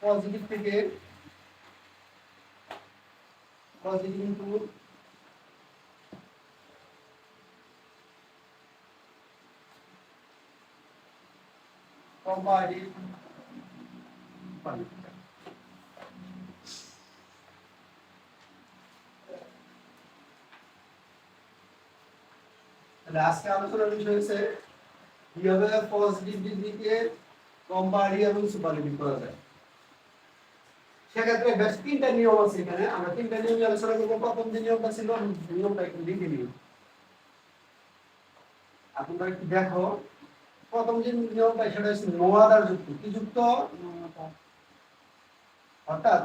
Positive থেকে positive into comparative আজকে আলোচনার বিষয় হচ্ছে কিভাবে পজিটিভ ডিগ্রিকে কম্পারেটিভ এবং সুপারলেটিভ করা যায়। সেক্ষেত্রে বেশ তিনটা নিয়ম আছে এখানে, আমরা তিনটা নিয়ম আলোচনা করবো। প্রথম যে নিয়মটা ছিল, নিয়মটা একটু লিখে নিই, তোমরা একটু দেখো। প্রথম যে নিয়মটা সেটা হচ্ছে নো আদার যুক্ত। কি যুক্ত? অর্থাৎ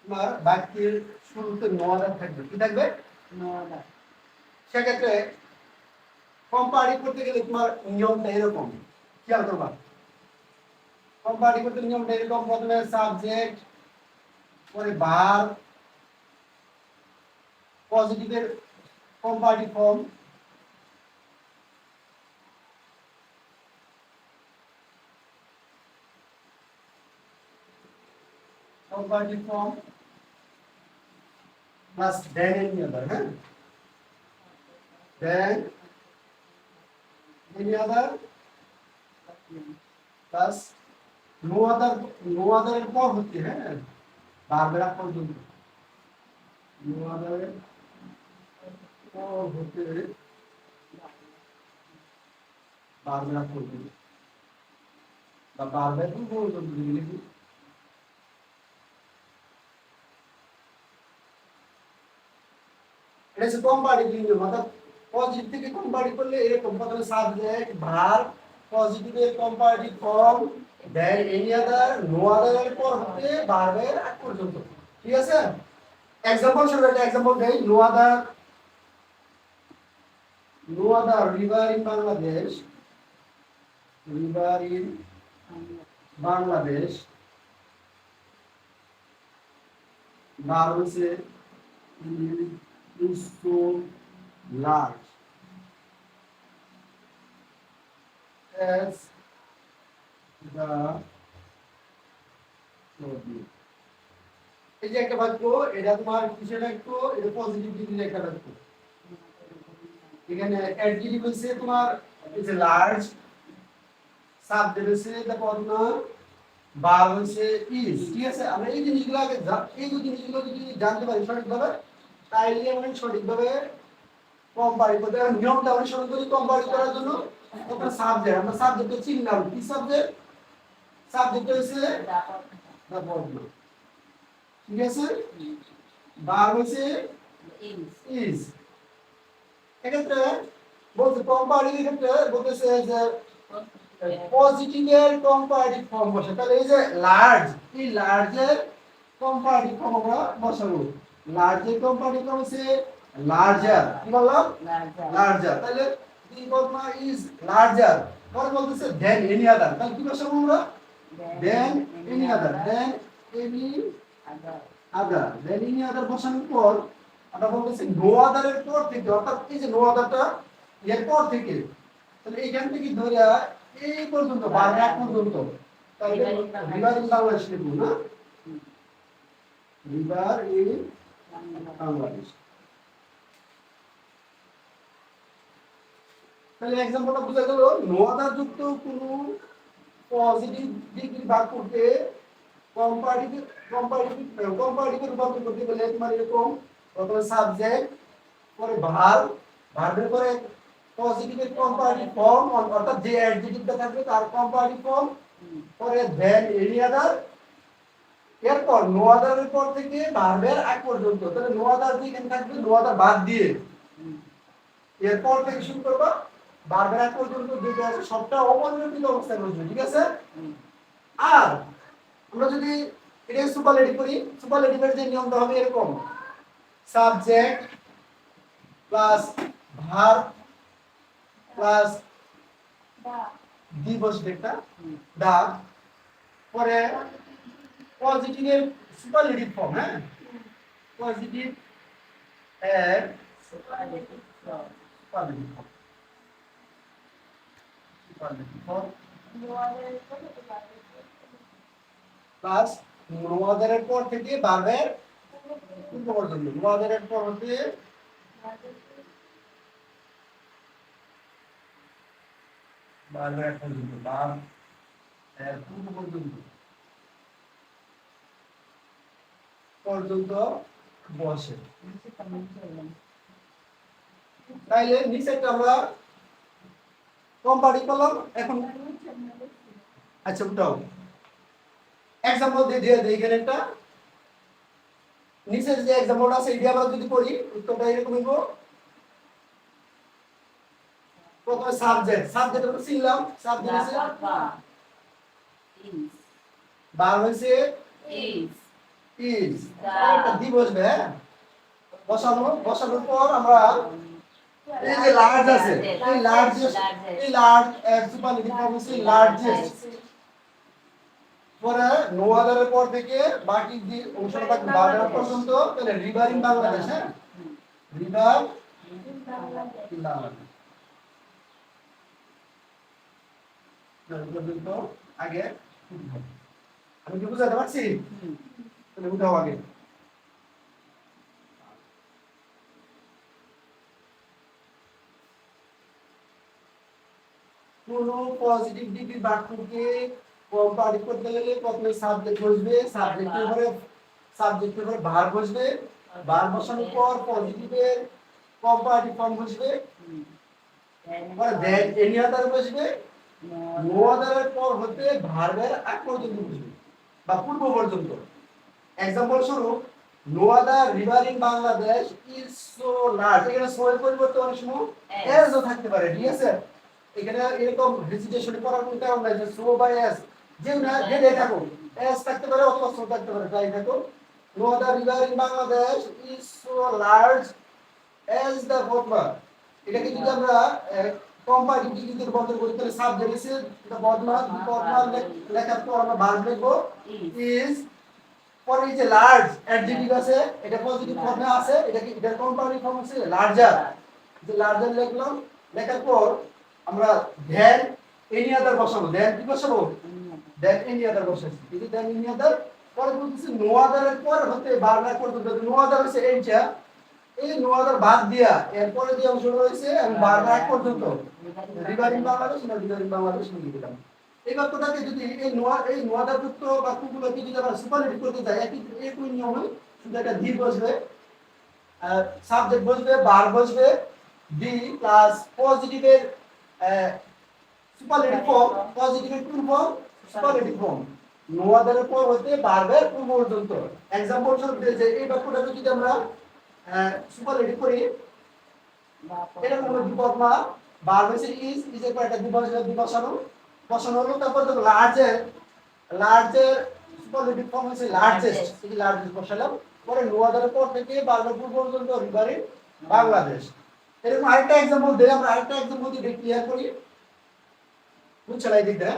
তোমার বাক্যের শুরুতে নো আদার থাকবে। কি থাকবে? No other. সেক্ষেত্রে কম্পারেটিভ করতে গেলে তোমার নিয়মটা এরকম, খেয়াল করবা। কম্পারেটিভ করতে নিয়মটা এরকম, প্রথমে সাবজেক্ট, পরে ভার্ব, পজিটিভের comparative form, comparative form plus than any other. হ্যাঁ, than any other plus no other. No আদারের পর হচ্ছে, হ্যাঁ, ভার্বের আগ পর্যন্ত নো আদারের পর হচ্ছে ভার্বের আগ পর্যন্ত বা ভার্বের পর্যন্ত যদি লিখি, এটা হচ্ছে কম্পারেটিভ নিয়ম। অর্থাৎ পজিটিভ থেকে কম্পারেটিভ করলে এরকম, প্রথমে সাবজেক্ট, ভার্ব, পজিটিভের comparative form, than any other, no আদারের পর হতে ভার্বের আগ পর্যন্ত। ঠিক আছে? एग्जांपल শুরু একটা एग्जांपल দেই। No other river in Bangladesh, river in Bangladesh verb হচ্ছে is so large as the sea। এই যে একটা বাক্য, এটা তোমার কিসের বাক্য? এটা পজিটিভ ডিগ্রির একটা বাক্য। এখানে অ্যাডজেক্টিভ হচ্ছে তোমার ইজ লার্জ, সাবজেক্ট হচ্ছে দ্য পদ্মা, ভার্ব হচ্ছে ইজ। ঠিক আছে? আমরা এই জিনিসগুলো আগে এই জিনিসগুলো যদি জানতে পারি সঠিকভাবে, তাইলে আমরা সঠিকভাবে কম্পারেটিভ করতে পারি। নিয়মটা অনুসরণ করি কম্পারেটিভ করার জন্য। তখন সাবজেক্ট, আমরা সাবজেক্টকে চিনলাম। কি সাবজেক্ট? সাবজেক্ট হচ্ছে দ্য পদ্মা। ঠিক আছে? ভার্ব হচ্ছে ইজ। এক্ষেত্রে বলতে কম্পারেটিভ ক্ষেত্রে বলতেছে যে পজিটিভের কম্পারেটিভ ফর্ম বসে। তাহলে এই যে লার্জ, এই লার্জের কম্পারেটিভ ফর্ম আমরা বসাবো। লার্জের কম্পারেটিভ ফর্ম হচ্ছে লার্জার। কি বললাম? লার্জার। তাহলে দি পদ্মা ইজ লার্জার। পরে বলতেছে দেন এনি আদার। তাহলে কি বসাবো আমরা? দেন এনি আদার। দেন এনি আদার। দেন এনি আদার বসানোর পর আমরা বলতেছি নো আদারের পর থেকে, অর্থাৎ এই যে নো আদারটা এর পর থেকে, তাহলে এইখান থেকে ধরে এই পর্যন্ত, ভার্ব এক পর্যন্ত, তাহলে রিভার ইন বাংলাদেশ লিখবো না? River in Bangladesh. তাহলে एग्जांपलটা বুঝা গেল। নো আদার যুক্ত কোনো পজিটিভ ডিগ্রি ভাগ করতে কম্পারেটিভ রূপান্তর করতে গেলে তোমার এরকম, প্রথমে সাবজেক্ট, পরে ভার্ব, ভার্বের পরে পজিটিভের কম্পারেটিভ ফর্ম, অর্থাৎ যে অ্যাডজেক্টিভটা থাকবে তার কম্পারেটিভ ফর্ম, পরে দেন এনি আদার, এরপর নো আদারের পর থেকে ভার্বের আগ পর্যন্ত। তাহলে নো আদার দিয়ে এখানে থাকবে, নো আদার বাদ দিয়ে এরপর থেকে শুরু করবা ভার্বের আগ পর্যন্ত যেটা আছে সবটা অপরিবর্তিত অবস্থায় রয়েছে। ঠিক আছে? আর আমরা যদি এটা সুপারলেটিভ করি, সুপারলেটিভের যে নিয়মটা হবে এরকম, subject plus verb plus the বসবে একটা দা, পরে পজিটিভের সুপারলেটিভ ফর্ম। হ্যাঁ, পজিটিভ এর superlative form, superlative form. Plus no আদারের পর থেকে ভার্বের পূর্ব পর্যন্ত নো আদারের পর হতে ভার্বের পর্যন্ত ভার্ব এর পূর্ব পর্যন্ত পর্যন্ত বসে। তাইলে নিচেটা আমরা কম্পারি করলাম। এখন আচ্ছা উঠাও এক্সাম্পল দিয়ে দিয়ে দেই এখানে একটা নিচে যে এক্সাম্পলটা আছে এটা আমরা যদি করি উত্তরটা এরকম হইব। প্রথমে সাবজেক্ট আমরা চিনলাম সাবজেক্ট আছে ভার্ব হইছে ইজ একটা দি বসবে হ্যাঁ বসানোর পর আমরা এই যে লার্জ আছে এই লার্জ এর সুপারলেটিভ ফর্ম হচ্ছে লার্জেস্ট। পরে নো আদারের পর থেকে বাকি যে অংশটা থাকবে বাংলা পর্যন্ত তাহলে রিভার ইন বাংলাদেশ হ্যাঁ রিভার ইন বাংলাদেশ পর্যন্ত আগে আমি কি বুঝাতে পারছি? তাহলে উঠাও আগে কোনো পজিটিভ ডিগ্রি বাক্যকে কম্পারি করতে গেলে প্রথমে সাবজেক্ট বসবে সাবজেক্টের পরে ভার্ব বসবে ভার্ব বসানোর পর পজিটিভের কম্পারেটিভ ফর্ম বসবে পরে দেন এনি আদার বসবে নো আদারের পর হতে ভার্বের আগ পর্যন্ত বসবে বা পূর্ব পর্যন্ত। एग्जांपल স্বরূপ no other river in Bangladesh is so large এখানে সো এর পরিবর্তে অনেক সময় এস ও থাকতে পারে ঠিক আছে এখানে এরকম হেজিটেশন করার কোনো কারণ নাই যে সো বাই এস যে না যে দেই থাকো এস থাকতে পারে অথবা সো থাকতে পারে তাই থাকো no other river in Bangladesh is so large as the বদমা এটাকে যদি আমরা কম্পারেটিভ ডিগ্রিতে রূপান্তর করি তাহলে সাবজেক্ট ইজ দ্য বদমা লেখার পর আমরা ভার্ব লিখবো ইজ পরে এই যে লার্জ অ্যাডজেক্টিভ আছে এটা পজিটিভ ফর্মে আছে এটা কি এটার কম্পারেটিভ ফর্ম আছে লার্জার যে লার্জার লিখলাম লেখার পর আমরা দেন এনি আদার বসাবো দেন কি বসাবো দেন এনি আদার বসাচ্ছি এই দেন এনি আদার পরে বলতেছি নো আদারের পর হতে বারবার পর্যন্ত নো আদার হচ্ছে এইটা এই নো আদার বাদ দিয়া এরপরে যে অংশ রয়েছে আমি বারবার পর্যন্ত রিভার ইন বাংলাদেশ না রিভার ইন বাংলাদেশ লিখে দিলাম। এই বাক্যটাকে যদি এই নোয়াদার যুক্ত বাক্যগুলোকে যদি আমরা সুপারলেটিভ করতে যাই একই নিয়মে শুধু একটা ধি বসবে সাবজেক্ট বসবে ভার্ব বসবে বি প্লাস পজিটিভের সুপারলেটিভ ফর্ম পজিটিভের পূর্ব সুপারলেটিভ ফর্ম নোয়াদারের পর হতে ভার্বের পূর্ব পর্যন্ত। एग्जांपल স্বরূপ যে এই বাক্যটাকে যদি আমরা সুপারলেটিভ করি এরকম হলো বিপদমা ভার্ব হচ্ছে ইজ এর পর একটা বসানো হলো তারপর দেখো লার্জের সুপারলেটিভ ফর্ম হচ্ছে লার্জেস্ট এই লার্জেস্ট বসালাম পরে নো আদারের পর থেকে বারবার পর্যন্ত রিভারে বাংলাদেশ। এরকম আরেকটা एग्जांपल দেই আমরা আরেকটা एग्जांपल দিয়ে ক্লিয়ার করি বুঝছলাই দিতে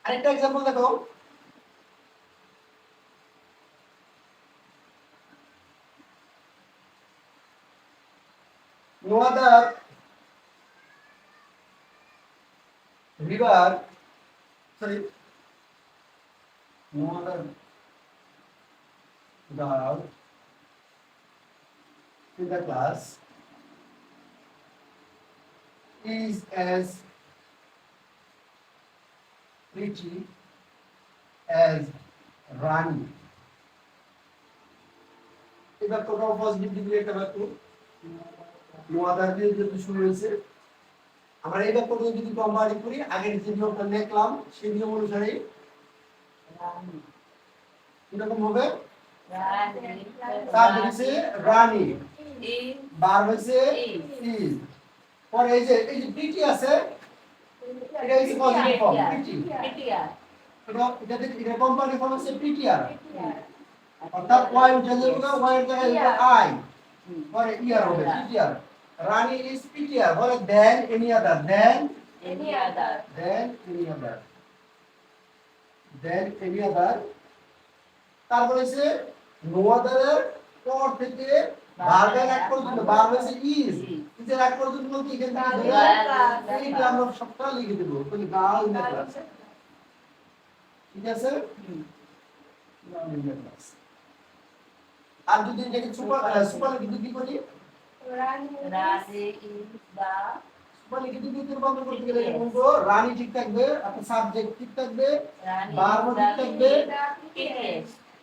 আরেকটা एग्जांपल দেখো no other river sorry no other dog in the class is as pretty as Rani এবার কোথাও পজিটিভ ডিগ্রি একটা বাক্য নো আদার দিয়ে যদি শুরু হয়েছে আমরা এই বাক্যটা যদি কম্পারেটিভ করি আগের যে নিয়মটা লিখলাম সেই নিয়ম অনুসারে এরকম হবে সাবজেক্ট হচ্ছে রানী ভার্ব হচ্ছে ইজ পরে এই যে প্রিটি আছে এটা হচ্ছে পজিটিভ ফর্ম প্রিটি এটা কম্পারেটিভ ফর্ম হচ্ছে প্রিটিয়ার অর্থাৎ ওয়াই উঠে যাবে ওয়াই এর জায়গায় আই পরে ইয়ার হবে প্রিটিয়ার রানী ইজ প্রিটিয়ার বলে দেন এনি আদার দেন এনি আদার তারপরে হচ্ছে নো আদারের পর থেকে ভার্বের এক পর্যন্ত ভার্ব হচ্ছে ইজ ইজের এক পর্যন্ত বলতে এখানে এইটা আমরা সবটা লিখে দেব তাহলে গাল ইন ক্লাস ঠিক আছে গাল ইন ক্লাস আর যদি এটাকে সুপারলেটিভ কি করি রাজে ইজ দা সুপারলেটিভ দিয়ে রূপান্তর করতে গেলে বলবো রানী ঠিক থাকবে আপনার সাবজেক্ট ঠিক থাকবে ভার্ব ঠিক থাকবে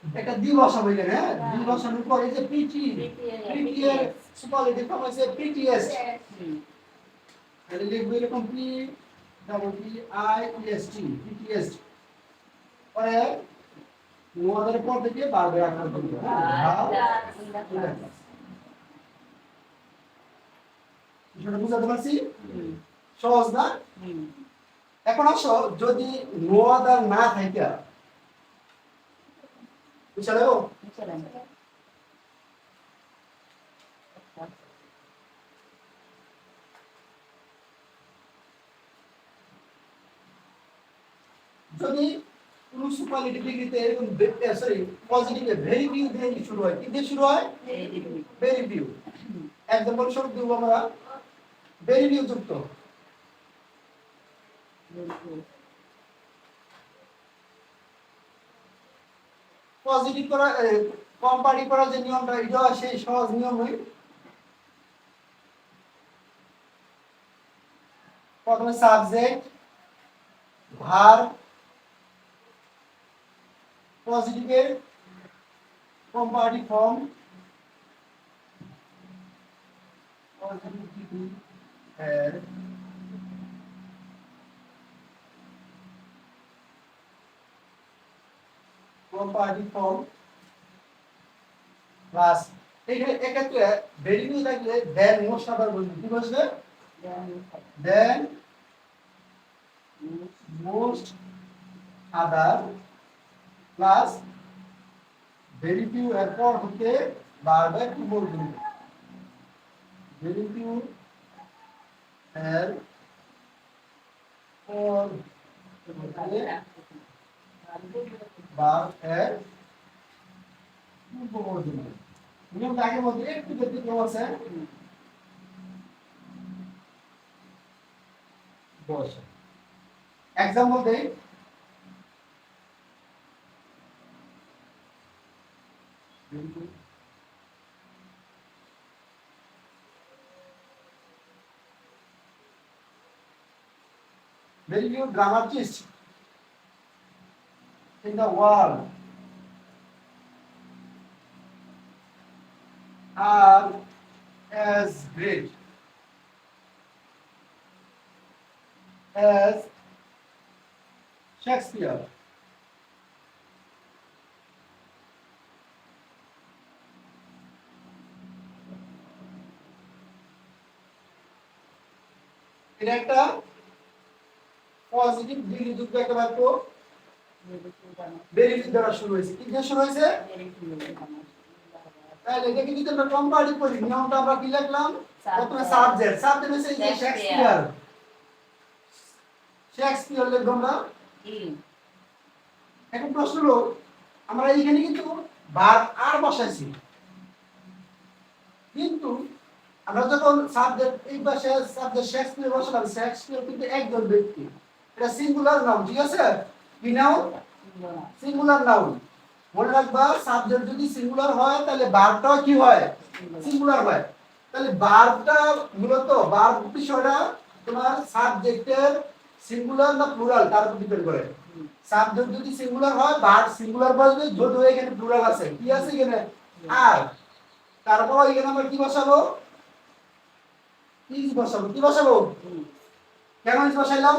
একটা দি বসাবো এখানে হ্যাঁ দি বসানোর পরে যে পিটি পিটি এর সুপারলেটিভ ফর্ম হচ্ছে পিটিএস তাহলে লিখবো এরকম P double P I S T PTS পরে নোয়াদের পর থেকে ভার্বে আকার করব এটা বুঝাতে পারছি সহজ না এখন আসো যদি নোয়াদার না থাকে বুঝছো যদি কোন সুপারলেটিভ ডিগ্রিতে এরকম সরি পজিটিভে ভেরি ভিউ দিয়ে শুরু হয় কি দিয়ে শুরু হয় ভেরি ভিউ एग्जांपल স্বরূপ দেব আমরা ভেরি ভিউ যুক্ত পজিটিভ করা কম্পারেটিভ করার যে নিয়মটা এটা সেই সহজ নিয়মই প্রথমে সাবজেক্ট ভার্ব পজিটিভের কম্পারেটিভ ফর্ম পজিটিভ এর কম্পারেটিভ ফর্ম প্লাস এখানে এক্ষেত্রে ভেরি নিউ থাকলে দেন মোস্ট আদার বলবো কি বসবে than most other plus very few এরপর হতে ভার্বের কি বলবো ভেরি ফিউ এর পর ভার্ব এর পূর্ববর্তী নিয়ম আগের মধ্যে একটু ব্যতিক্রম আছে বস एग्जांपल দেই very few dramatists in the world are as great as Shakespeare. এটা একটা পজিটিভ ডিগ্রি যুক্ত একটা বাক্য ভেরি ফিউ দ্বারা শুরু হয়েছে কি দিয়ে শুরু হয়েছে তাহলে এটা কি যদি আমরা কম্পারেটিভ করি নিয়মটা আমরা কি লিখলাম প্রথমে সাবজেক্ট হচ্ছে যে শেক্সপিয়ার শেক্সপিয়ার লিখব আমরা এখন প্রশ্ন হলো আমরা এখানে কিন্তু ভার্ব আর বসাইছি কিন্তু আমরা যখন সাবজেক্ট এই পাশে সাবজেক্ট শেক্সপিয়ার বসালাম শেক্সপিয়ার কিন্তু একজন ব্যক্তি এটা সিঙ্গুলার নাউন ঠিক আছে কি নাউন সিঙ্গুলার নাউন মনে রাখবা সাবজেক্ট যদি সিঙ্গুলার হয় তাহলে ভার্বটাও কি হয় সিঙ্গুলার হয় তাহলে ভার্বটা মূলত ভার্ব বিষয়টা তোমার সাবজেক্টের সিঙ্গুলার না প্লুরাল তার উপর ডিপেন্ড করে সাবজেক্ট যদি সিঙ্গুলার হয় ভার্ব সিঙ্গুলার বসবে যদিও এখানে প্লুরাল আছে কি আছে এখানে আর তারপর এখানে আমরা কি বসাবো ইজ বসাবো কি বসাবো কেন ইজ বসাইলাম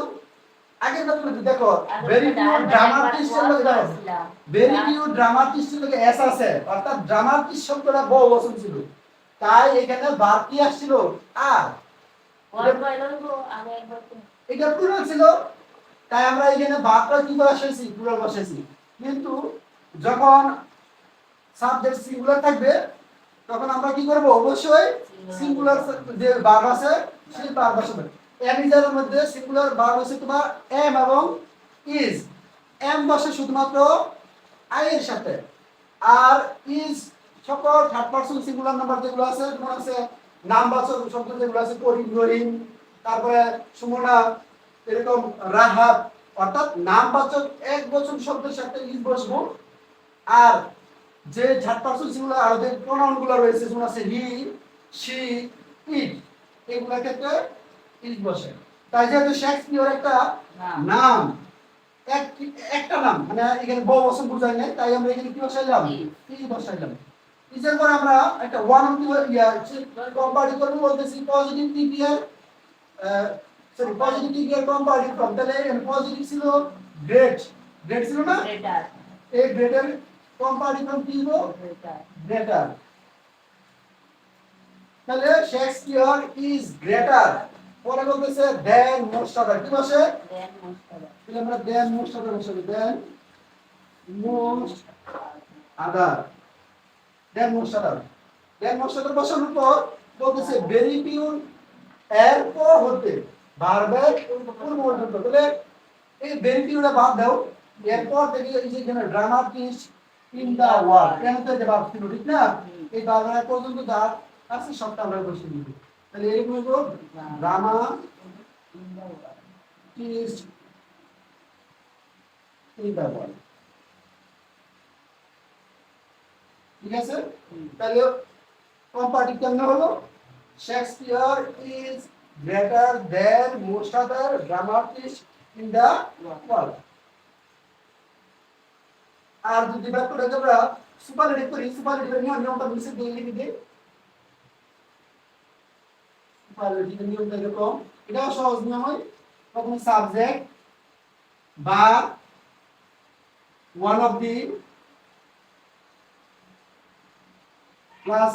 আগের কথা দেখো ভেরি ফিউ ড্রামাটিস্টের লগে দাও ভেরি ফিউ ড্রামাটিস্টের লগে এস আছে অর্থাৎ ড্রামাটিস্ট শব্দটা বহু বচন ছিল তাই এখানে ভার্ব কি আসছিল আর এটা প্লুরাল ছিল তাই আমরা এখানে ভার্বটা কি বসাইছি প্লুরাল বসাইছি কিন্তু যখন সাবজেক্ট সিঙ্গুলার থাকবে তখন আমরা কি করব অবশ্যই সিঙ্গুলার যে ভার্ব আছে সেই ভার্ব বসাবো এম ইজের মধ্যে সিঙ্গুলার ভার্ব আছে তোমার এম এবং ইজ এম বসে শুধুমাত্র আই এর সাথে আর ইজ সকল থার্ড পারসন সিঙ্গুলার নাম্বার যেগুলো আছে যেমন আছে নামবাচক শব্দ যেগুলো আছে করিম রহিম, তারপরে সুমনা, এরকম রাহাত, অর্থাৎ নামবাচক এক বচন শব্দের সাথে ইজ বসবো। আর যে থার্ড পারসন সিঙ্গুলার আর যে প্রোনাউন গুলো রয়েছে যেমন আছে হি, শি, ইট, এগুলোর ক্ষেত্রে ইজ বসে। তাই যেহেতু শেক্সপিয়র একটা নাম, একটা নাম মানে এখানে বহুবচন বোঝায় নাই, তাই আমরা এখানে কি বসাইলাম, ইজ বসাইলাম। ইজের পর আমরা একটা ওয়ান অফ দি কম্পারেটিভ করব, বলতেছি পজিটিভ টিপিয়ার সরি পজিটিভ টিপিয়ার কম্পারেটিভ ফর্ম। তাহলে পজিটিভ ছিল গ্রেট, গ্রেট ছিল না, গ্রেটার এই গ্রেটের কম্পারেটিভ ফর্ম কি হবে, গ্রেটার। তাহলে শেক্সপিয়র ইজ গ্রেটার, পরে বলতেছে দেন মোস্ট আদার, কি বসে, দেন মোস্ট আদার, তাহলে আমরা দেন মোস্ট আদার বসাবো, দেন মোস্ট আদার, দেন মোস্ট আদার, দেন মোস্ট আদার বসানোর পর বলতেছে ভেরি পিওর এর পর হতে ভার্বের পূর্ববর্তী। তাহলে এই ভেরি পিওরটা বাদ দাও, এরপর থেকে এই যে এখানে ড্রামাটিস্ট ইন দা ওয়ার্ল্ড কেন তো যে ভার্ব ছিল ঠিক না, এই ভার্বের পর্যন্ত যা আছে সবটা আমরা বসিয়ে দিব। তাহলে এরকম হলো ড্রামাটিস্ট ইন দা ওয়ার্ল্ড, ঠিক আছে। তাহলে কম্পারেটিভ কেমন হলো, Shakespeare is greater than most other dramatist in the world. আর যদি বাক্যটাকে আমরা সুপারলেটিভ করি, সুপারলেটিভের নিয়মটা নিচে দিয়ে লিখে দিই। সুপারলেটিভের নিয়মটা এরকম, এটাও সহজ নিয়ম হয়। প্রথমে সাবজেক্ট বা one of the plus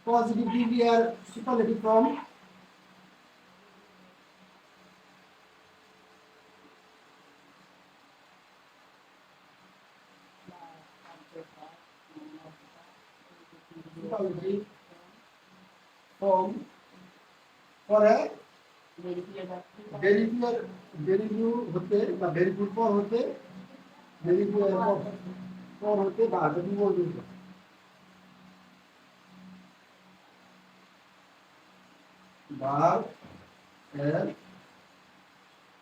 positive ডিভিয়ার সুপারলেটিভ ফর্ম, সুপারলেটিভ ফর্ম পরে ভেরিফিউ হতে বা ভেরিফিউর পর হতে ভেরিফিউর পর হতে বা যদি মজুদ ভার্ব এর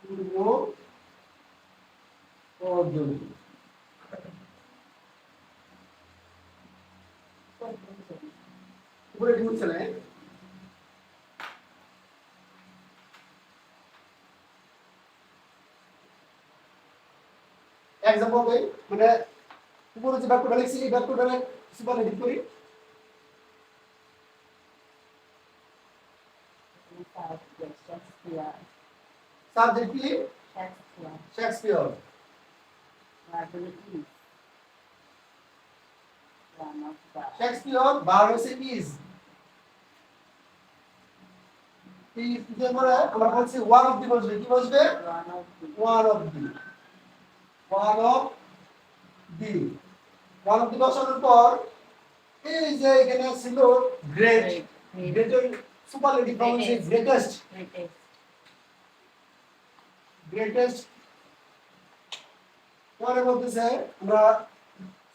পূর্ব পর্যন্ত। উপরে কি হচ্ছে না, এক্সাম্পল দেই, মানে উপরে যে বাক্যটা লিখছি এই বাক্যটা সুপারলেটিভ করি। সাবজেক্ট কি, শেক্সপিয়র, শেক্সপিয়র ভার্ব হচ্ছে ইজ, ইজ এর পরে আমরা বলছি ওয়ান অফ দি বসবে, কি বসবে, one of the, one of the, one of দি বসানোর পর এই যে এখানে ছিল গ্রেট, গ্রেটের সুপারলেটিভ ফর্ম হচ্ছে গ্রেটেস্ট, গ্রেটেস্ট। পরে বলতেছে আমরা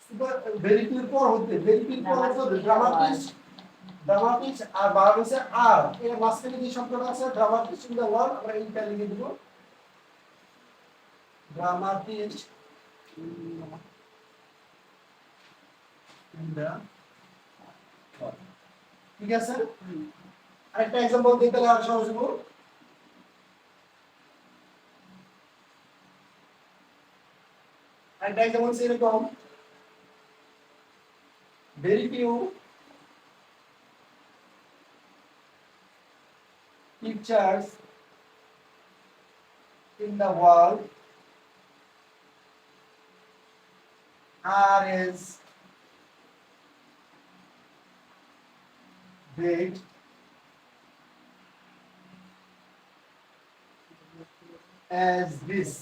সুপার ভেরিফিউর পর হতে, ভেরিফিউর পর হতে ড্রামাটিস্ট, ড্রামাটিস্ট আর ভার্ব হচ্ছে আর, এর মাঝখানে যে শব্দটা আছে ড্রামাটিস্ট ইন দ্য ওয়ার্ল্ড, আমরা এইটা লিখে দেব, ড্রামাটিস্ট ইন দ্য ওয়ার্ল্ড, ঠিক আছে। আরেকটা एग्जांपल দিতে গেলে আর সহজ হবে। আরেকটা एग्जांपल এরকম, very few pictures in the world are as great as this.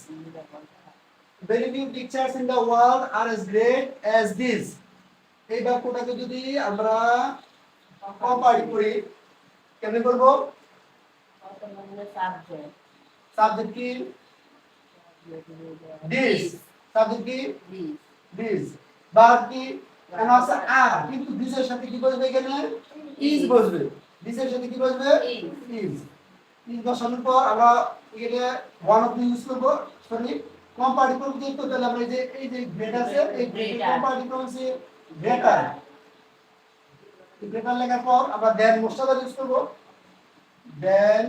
Very few pictures in the world are as great as this. এই বাক্যটাকে যদি আমরা কম্পারেটিভ করি কেমনে করব, সাবজেক্ট কি দিস, সাবজেক্ট কি দিস, ভার্ব কি এখানে আছে আর, কিন্তু দিস এর সাথে কি বসবে এখানে ইজ বসবে। দিস এর সাথে কি বসবে ইজ। ইজ বসানোর পর আমরা এখানে ওয়ান অফ ইউজ করব। সরি, কম্পারেটিভ দিয়ে তো তাহলে আমরা এই যে গ্রেড আছে এই গ্রেড কম্পারেটিভ হচ্ছে গ্রেটার। গ্রেটার লেখার পর আমরা দেন মোস্ট আদার ইউজ করব। দেন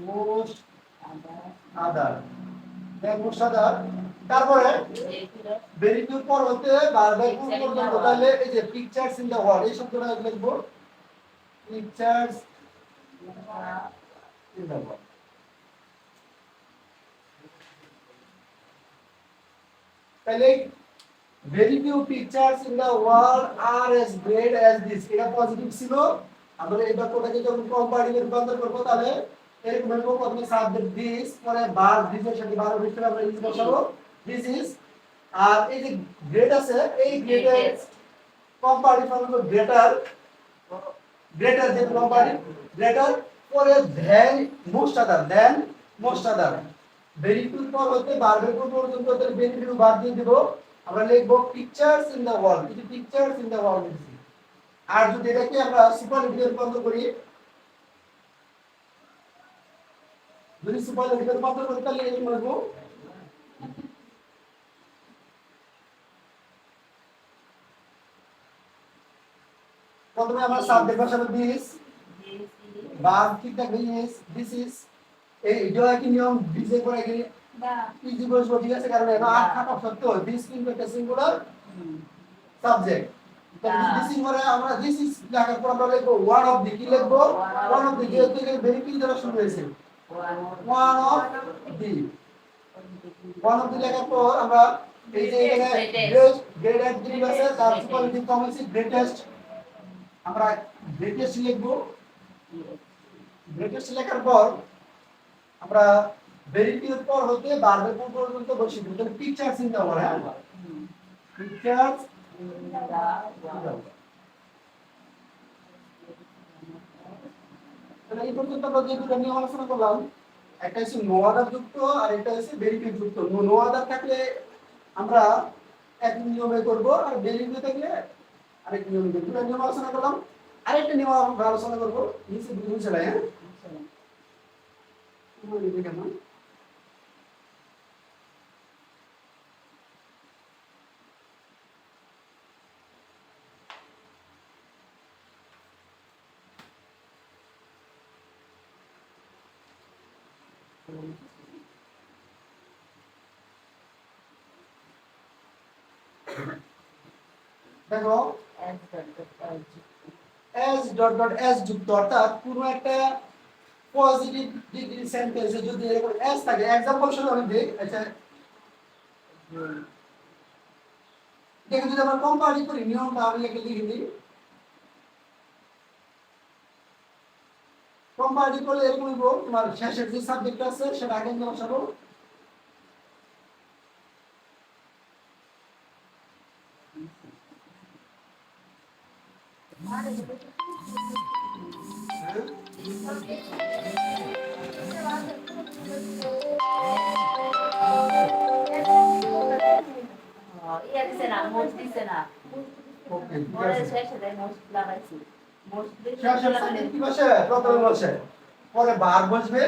মোস্ট আদার, দেন মোস্ট আদার। তারপরে ভেরি টুর পর হতে ভার্বের কোন পর্যন্ত, তাহলে এই যে পিকচার্স ইন দ্য ওয়ার্ল্ড এই শব্দটা লিখব। Pictures in the world. তাহলে very few pictures in the world are as great as this, এটা পজিটিভ ছিল। আমরা এই বাক্যটাকে যখন কম্পারেটিভে রূপান্তর করব তাহলে এরকম লিখব, প্রথমে সাবজেক্ট দিস, পরে ভার্ব দিস এর সাথে ভার্ব হিসেবে আমরা ইজ বসাবো, দিস ইজ। আর এই যে গ্রেট আছে এই গ্রেটের কম্পারেটিভ হলো গ্রেটার, গ্রেটার যে কম্পারেটিভ গ্রেটার, পরে দেন মোস্ট আদার, দেন মোস্ট আদার। ভেরি টুর পর হতে ভার্বের কোন পর্যন্ত তাহলে ভেরি টু ভার্ব দিয়ে দেব। আমরা লিখব পিকচার্স ইন দ্য ওয়ার্ল্ড, এই যে পিকচার্স ইন দ্য ওয়ার্ল্ড লিখছি। আর যদি এটাকে আমরা সুপারলেটিভে রূপান্তর করি, যদি সুপারলেটিভে রূপান্তর করি তাহলে এরকম লিখব। প্রথমে আমরা সাবজেক্ট বসাবো দিস, ভার্ব ঠিক থাকবে ইজ, দিস ইজ। এই এটা কি নিয়ম, দিস এর পরে কি ইজি বসবো, ঠিক আছে? কারণ এটা আর থাকা সত্ত্বেও দিস কিন্তু একটা সিঙ্গুলার সাবজেক্ট। তাহলে দিস ইজ পরে আমরা দিস ইজ লেখার পর আমরা লিখবো ওয়ান অফ দি, কি লিখবো ওয়ান অফ দি, যেহেতু এখানে ভেরি কি দ্বারা শুরু হয়েছে one of the. One of দি লেখার পর আমরা এই যে এখানে গ্রেটেস্ট গ্রেড আছে তার সুপারলেটিভ ফর্ম হচ্ছে গ্রেটেস্ট, আমরা গ্রেটেস্ট লিখবো। গ্রেটেস্ট লেখার পর আমরা ভেরি টুর পর হতে ভার্বের কোন পর্যন্ত বসিয়ে দেব, তাহলে pictures in the world, pictures in the world. তাহলে এই পর্যন্ত আমরা যে দুটো নিয়ম আলোচনা করলাম, একটা হচ্ছে নো আদার যুক্ত আর একটা হচ্ছে ভেরি টু যুক্ত। নো আদার থাকলে আমরা এক নিয়মে করব, আর ভেরি টু থাকলে আরেক নিয়মে করব। দুটো নিয়ম আলোচনা করলাম, আরেকটা নিয়ম আমরা আলোচনা করব নিচে দুটো চলে। হ্যাঁ কেমন দেখো এস ডট ডট এস যুক্ত, অর্থাৎ কোনো একটা পজিটিভ ডিগ্রি সেন্টেন্সে যদি এরকম এস থাকে, एग्जांपल শুধু আমি দেই। আচ্ছা দেখো, যদি আমরা কম্পারেটিভ করি নিয়মটা আমি লিখে দিই। কম্পারেটিভ করলে এরকম হইব, তোমার শেষের যে সাবজেক্ট আছে সেটা আগে নিয়ে বসাবো। ওকে, ঠিক আছে। শেষের সাবজেক্ট কি বসে? প্রথমে বসে, পরে ভার্ব বসবে।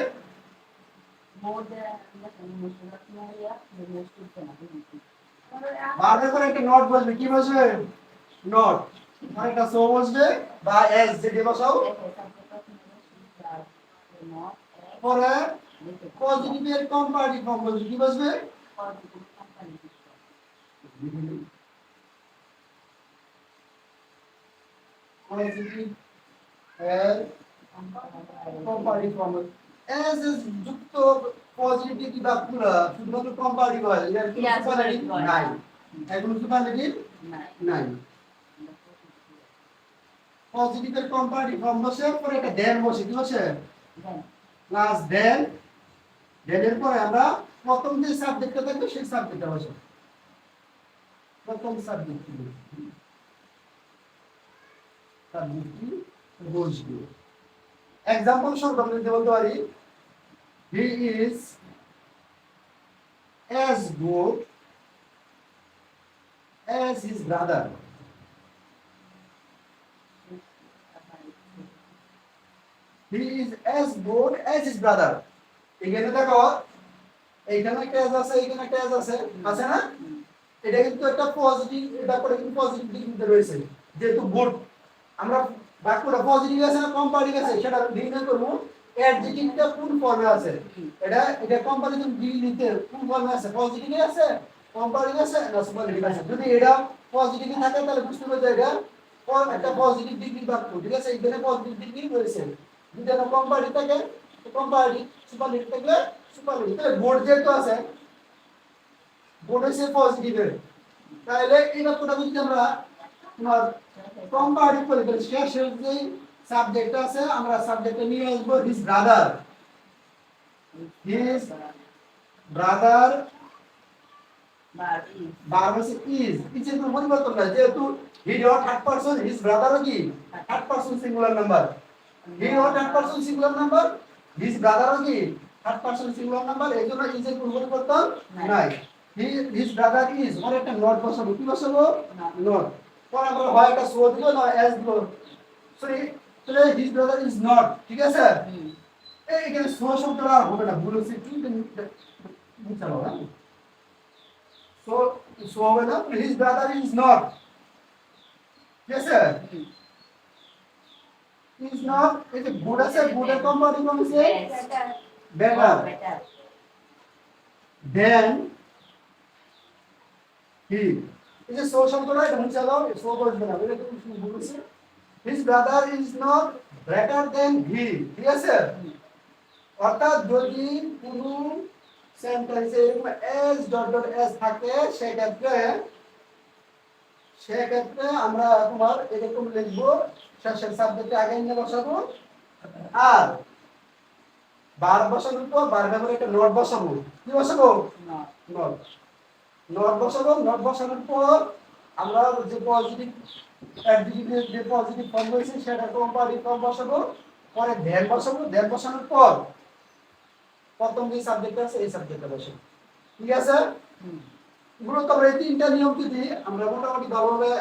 ভার্বের পরে একটা নট বসবে, কি বসবে? নট। আর একটা সো বসবে বা এস যেটা বসাও। পরে পজিটিভ এর কম্পারেটিভ ফর্ম বসবে, কি বসবে? পজিটিভ এর কম্পারেটিভ ফর্ম এস এস যুক্ত পজিটিভ কি বা পুরো শুধুমাত্র কম্পারেটিভ হয়, এর কোনো সুপারলেটিভ নাই, এর কোনো সুপারলেটিভ নাই। পজিটিভ এর কম্পারেটিভ ফর্ম বসে, পরে একটা দেন বসে, কি বসে? প্লাস দেন। দেনের পরে আমরা প্রথম যে সাবজেক্টটা থাকবে সেই সাবজেক্টটা বসে, প্রথম সাবজেক্ট বসবে। एग्जांपल স্বরূপ আমরা যদি বলতে পারি he is as good as his brother. He is as good as his brother. এখানে দেখো এইখানে একটা as আছে এখানে একটা as আছে আছে না এটা কিন্তু একটা পজিটিভ এটা করে কিন্তু পজিটিভ দিক নিতে রয়েছে যেহেতু গুড আমরা বাক্যটা পজিটিভ আছে না কম্পারেটিভ আছে সেটা নির্ণয় করব অ্যাডজেক্টিভটা কোন ফর্মে আছে এটা কম্পারিজন ডিলিতে কোন ফর্মে আছে পজিটিভ আছে কম্পারেটিভ আছে না সুপারলেটিভ আছে যদি এটা পজিটিভ থাকে তাহলে বুঝতে হবে যে এটা একটা পজিটিভ ডিগ্রি বাক্য ঠিক আছে এখানে পজিটিভ ডিগ্রি রয়েছে যদি এটা কম্পারেটিভ থাকে তো কম্পারেটিভ সুপারলেটিভ থাকলে সুপারলেটিভ তাহলে বোর্ড যেহেতু আছে বোর্ড হচ্ছে পজিটিভের তাহলে এই বাক্যটা যদি আমরা তোমার কম্পারেটিভ করে তাহলে শেষের যে সাবজেক্ট আছে আমরা সাবজেক্টে নিয়ে আসবো হিজ ব্রাদার বারবার ইজ এর কোনো পরিবর্তন নাই যেহেতু হি ডট থার্ড পারসন হিজ ব্রাদারও কি third person singular number he ডট third person singular number his ব্রাদারও কি থার্ড পারসন সিঙ্গুলার নাম্বার এইজন্য ইজ এর কোনো পরিবর্তন নাই হিজ ব্রাদার ইজ মানে একটা নট বসাবো কি বসাবো নট পর আমরা হয় একটা সো দিব না এস দিব সরি তাহলে হিজ ব্রাদার ইজ নট ঠিক আছে এই এখানে সো শব্দটা আর হবে না ভুল হচ্ছে একটু মুছাবো হ্যাঁ so হবে না his brother is not yes sir is not এই যে গুড আছে গুডের কম্পারেটিভ ফর্ম আছে better than he এই যে so শব্দটা এটা মুছে দাও so বলবে না এটা তুমি ভুল হচ্ছে his brother is not better than he ঠিক আছে অর্থাৎ যদি কোনো সেন্টেন্সে এস ডট ডট এস থাকে সেক্ষেত্রে আমরা তোমার এরকম লিখবো শেষের সাবজেক্টে আগে নিয়ে বসাবো আর বার বসানোর পর বার ব্যবহার একটা নট বসাবো কি বসাবো নট বসাবো নট বসানোর পর আমরা যে পজিটিভ অ্যাডজেক্টিভ যে পজিটিভ ফর্ম রয়েছে সেটা কম্পারেটিভ ফর্ম বসাবো পরে দেন বসাবো দেন বসানোর পর প্রথম যে সাবজেক্ট আছে এই সাবজেক্টটা বসাবো ঠিক আছে এগুলো তো আমরা এই তিনটা নিয়ম যদি আমরা মোটামুটি ভালোভাবে